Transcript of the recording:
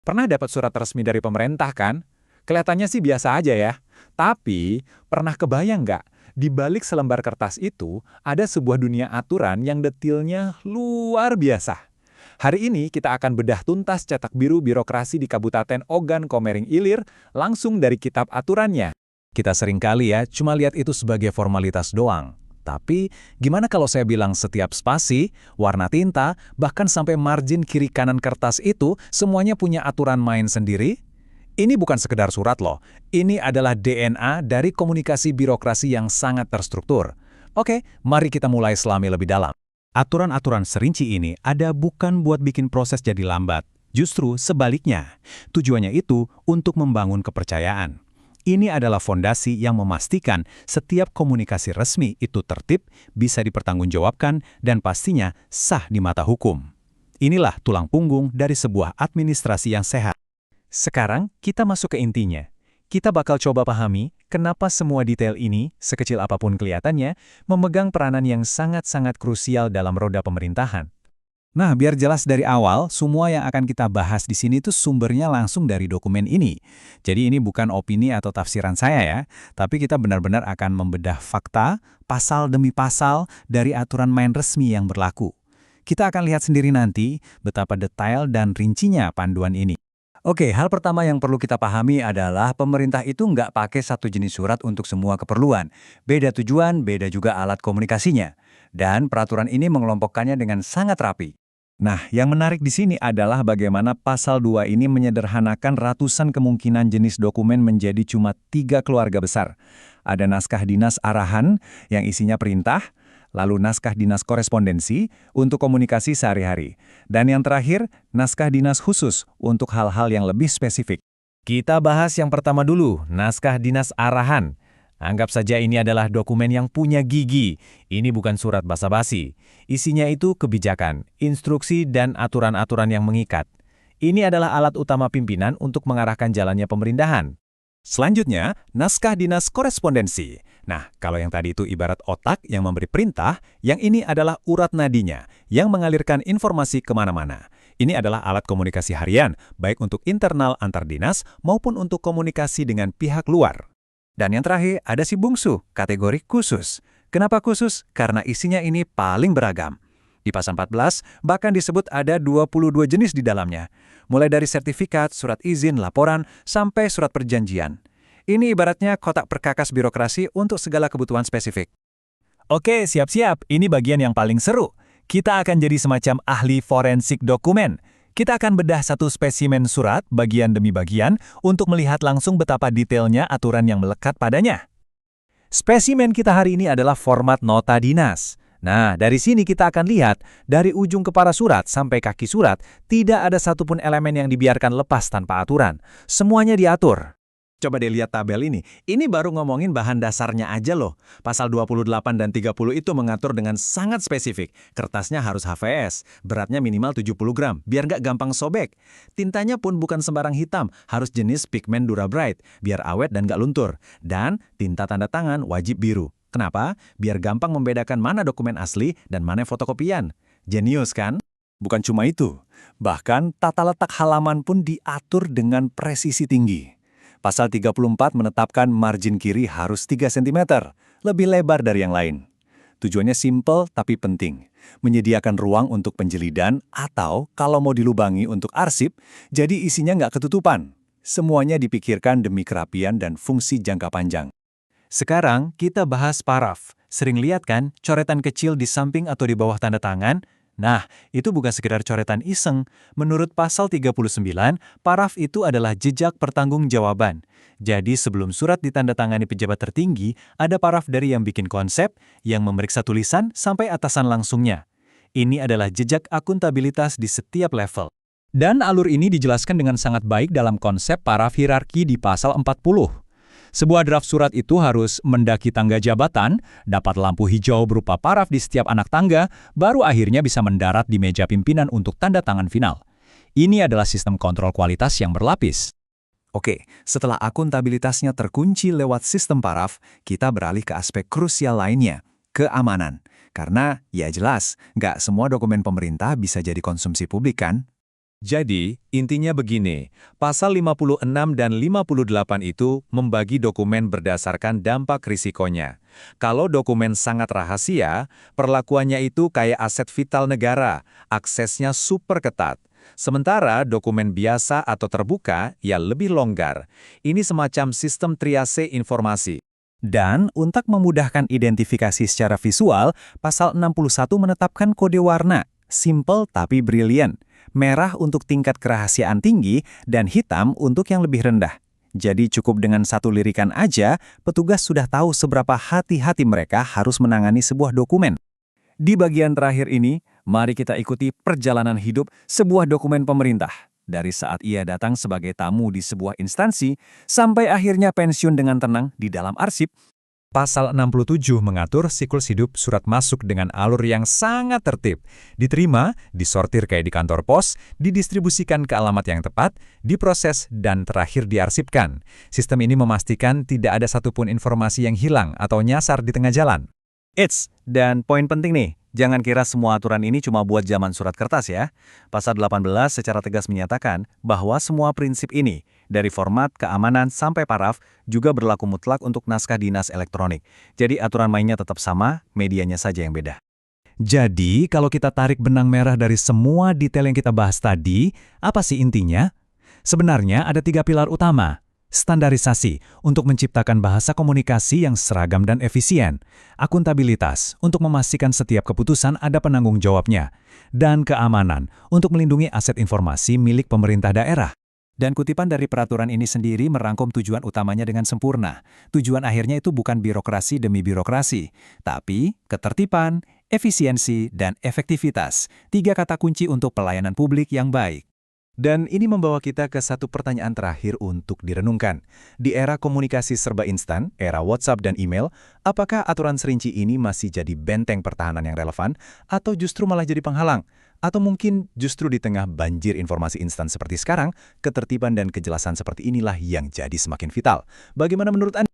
Pernah dapat surat resmi dari pemerintah kan? Kelihatannya sih biasa aja ya. Tapi, pernah kebayang nggak? Di balik selembar kertas itu, ada sebuah dunia aturan yang detailnya luar biasa. Hari ini kita akan bedah tuntas cetak biru birokrasi di Kabupaten Ogan Komering Ilir langsung dari kitab aturannya. Kita seringkali ya cuma lihat itu sebagai formalitas doang. Tapi, gimana kalau saya bilang setiap spasi, warna tinta, bahkan sampai margin kiri kanan kertas itu semuanya punya aturan main sendiri? Ini bukan sekedar surat loh. Ini adalah DNA dari komunikasi birokrasi yang sangat terstruktur. Oke, mari kita mulai selami lebih dalam. Aturan-aturan serinci ini ada bukan buat bikin proses jadi lambat. Justru sebaliknya. Tujuannya itu untuk membangun kepercayaan. Ini adalah fondasi yang memastikan setiap komunikasi resmi itu tertib, bisa dipertanggungjawabkan, dan pastinya sah di mata hukum. Inilah tulang punggung dari sebuah administrasi yang sehat. Sekarang kita masuk ke intinya. Kita bakal coba pahami kenapa semua detail ini, sekecil apapun kelihatannya, memegang peranan yang sangat-sangat krusial dalam roda pemerintahan. Nah, biar jelas dari awal, semua yang akan kita bahas di sini tuh sumbernya langsung dari dokumen ini. Jadi ini bukan opini atau tafsiran saya ya, tapi kita benar-benar akan membedah fakta, pasal demi pasal dari aturan main resmi yang berlaku. Kita akan lihat sendiri nanti betapa detail dan rincinya panduan ini. Oke, hal pertama yang perlu kita pahami adalah pemerintah itu nggak pakai satu jenis surat untuk semua keperluan. Beda tujuan, beda juga alat komunikasinya. Dan peraturan ini mengelompokkannya dengan sangat rapi. Nah, yang menarik di sini adalah bagaimana pasal 2 ini menyederhanakan ratusan kemungkinan jenis dokumen menjadi cuma 3 keluarga besar. Ada naskah dinas arahan yang isinya perintah, lalu naskah dinas korespondensi untuk komunikasi sehari-hari. Dan yang terakhir, naskah dinas khusus untuk hal-hal yang lebih spesifik. Kita bahas yang pertama dulu, naskah dinas arahan. Anggap saja ini adalah dokumen yang punya gigi. Ini bukan surat basa-basi. Isinya itu kebijakan, instruksi, dan aturan-aturan yang mengikat. Ini adalah alat utama pimpinan untuk mengarahkan jalannya pemerintahan. Selanjutnya, naskah dinas korespondensi. Nah, kalau yang tadi itu ibarat otak yang memberi perintah, yang ini adalah urat nadinya, yang mengalirkan informasi kemana-mana. Ini adalah alat komunikasi harian, baik untuk internal antar dinas maupun untuk komunikasi dengan pihak luar. Dan yang terakhir, ada si bungsu, kategori khusus. Kenapa khusus? Karena isinya ini paling beragam. Di pasal 14, bahkan disebut ada 22 jenis di dalamnya. Mulai dari sertifikat, surat izin, laporan, sampai surat perjanjian. Ini ibaratnya kotak perkakas birokrasi untuk segala kebutuhan spesifik. Oke, siap-siap. Ini bagian yang paling seru. Kita akan jadi semacam ahli forensik dokumen. Kita akan bedah satu spesimen surat, bagian demi bagian, untuk melihat langsung betapa detailnya aturan yang melekat padanya. Spesimen kita hari ini adalah format nota dinas. Nah, dari sini kita akan lihat, dari ujung kepala surat sampai kaki surat, tidak ada satupun elemen yang dibiarkan lepas tanpa aturan. Semuanya diatur. Coba deh lihat tabel ini. Ini baru ngomongin bahan dasarnya aja loh. Pasal 28 dan 30 itu mengatur dengan sangat spesifik. Kertasnya harus HVS, beratnya minimal 70 gram, biar nggak gampang sobek. Tintanya pun bukan sembarang hitam, harus jenis pigmen Durabright, biar awet dan nggak luntur. Dan tinta tanda tangan wajib biru. Kenapa? Biar gampang membedakan mana dokumen asli dan mana fotokopian. Jenius kan? Bukan cuma itu. Bahkan tata letak halaman pun diatur dengan presisi tinggi. Pasal 34 menetapkan margin kiri harus 3 cm, lebih lebar dari yang lain. Tujuannya simpel tapi penting, menyediakan ruang untuk penjelidan atau kalau mau dilubangi untuk arsip, jadi isinya nggak ketutupan. Semuanya dipikirkan demi kerapian dan fungsi jangka panjang. Sekarang kita bahas paraf. Sering lihat kan coretan kecil di samping atau di bawah tanda tangan? Nah, itu bukan sekedar coretan iseng. Menurut pasal 39, paraf itu adalah jejak pertanggungjawaban. Jadi sebelum surat ditandatangani pejabat tertinggi, ada paraf dari yang bikin konsep, yang memeriksa tulisan, sampai atasan langsungnya. Ini adalah jejak akuntabilitas di setiap level. Dan alur ini dijelaskan dengan sangat baik dalam konsep paraf hierarki di pasal 40. Sebuah draft surat itu harus mendaki tangga jabatan, dapat lampu hijau berupa paraf di setiap anak tangga, baru akhirnya bisa mendarat di meja pimpinan untuk tanda tangan final. Ini adalah sistem kontrol kualitas yang berlapis. Oke, setelah akuntabilitasnya terkunci lewat sistem paraf, kita beralih ke aspek krusial lainnya, keamanan. Karena, ya jelas, nggak semua dokumen pemerintah bisa jadi konsumsi publik kan? Jadi, intinya begini, pasal 56 dan 58 itu membagi dokumen berdasarkan dampak risikonya. Kalau dokumen sangat rahasia, perlakuannya itu kayak aset vital negara, aksesnya super ketat. Sementara dokumen biasa atau terbuka, ya lebih longgar. Ini semacam sistem triase informasi. Dan untuk memudahkan identifikasi secara visual, pasal 61 menetapkan kode warna, simple tapi brilian. Merah untuk tingkat kerahasiaan tinggi dan hitam untuk yang lebih rendah. Jadi cukup dengan satu lirikan aja, petugas sudah tahu seberapa hati-hati mereka harus menangani sebuah dokumen. Di bagian terakhir ini, mari kita ikuti perjalanan hidup sebuah dokumen pemerintah. Dari saat ia datang sebagai tamu di sebuah instansi, sampai akhirnya pensiun dengan tenang di dalam arsip. Pasal 67 mengatur siklus hidup surat masuk dengan alur yang sangat tertib. Diterima, disortir kayak di kantor pos, didistribusikan ke alamat yang tepat, diproses, dan terakhir diarsipkan. Sistem ini memastikan tidak ada satupun informasi yang hilang atau nyasar di tengah jalan. Dan poin penting nih, jangan kira semua aturan ini cuma buat zaman surat kertas ya. Pasal 18 secara tegas menyatakan bahwa semua prinsip ini, dari format, keamanan, sampai paraf, juga berlaku mutlak untuk naskah dinas elektronik. Jadi aturan mainnya tetap sama, medianya saja yang beda. Jadi, kalau kita tarik benang merah dari semua detail yang kita bahas tadi, apa sih intinya? Sebenarnya ada 3 pilar utama. Standarisasi, untuk menciptakan bahasa komunikasi yang seragam dan efisien. Akuntabilitas, untuk memastikan setiap keputusan ada penanggung jawabnya. Dan keamanan, untuk melindungi aset informasi milik pemerintah daerah. Dan kutipan dari peraturan ini sendiri merangkum tujuan utamanya dengan sempurna. Tujuan akhirnya itu bukan birokrasi demi birokrasi, tapi ketertiban, efisiensi, dan efektivitas. 3 kata kunci untuk pelayanan publik yang baik. Dan ini membawa kita ke satu pertanyaan terakhir untuk direnungkan. Di era komunikasi serba instan, era WhatsApp dan email, apakah aturan serinci ini masih jadi benteng pertahanan yang relevan, atau justru malah jadi penghalang? Atau mungkin justru di tengah banjir informasi instan seperti sekarang, ketertiban dan kejelasan seperti inilah yang jadi semakin vital. Bagaimana menurut Anda?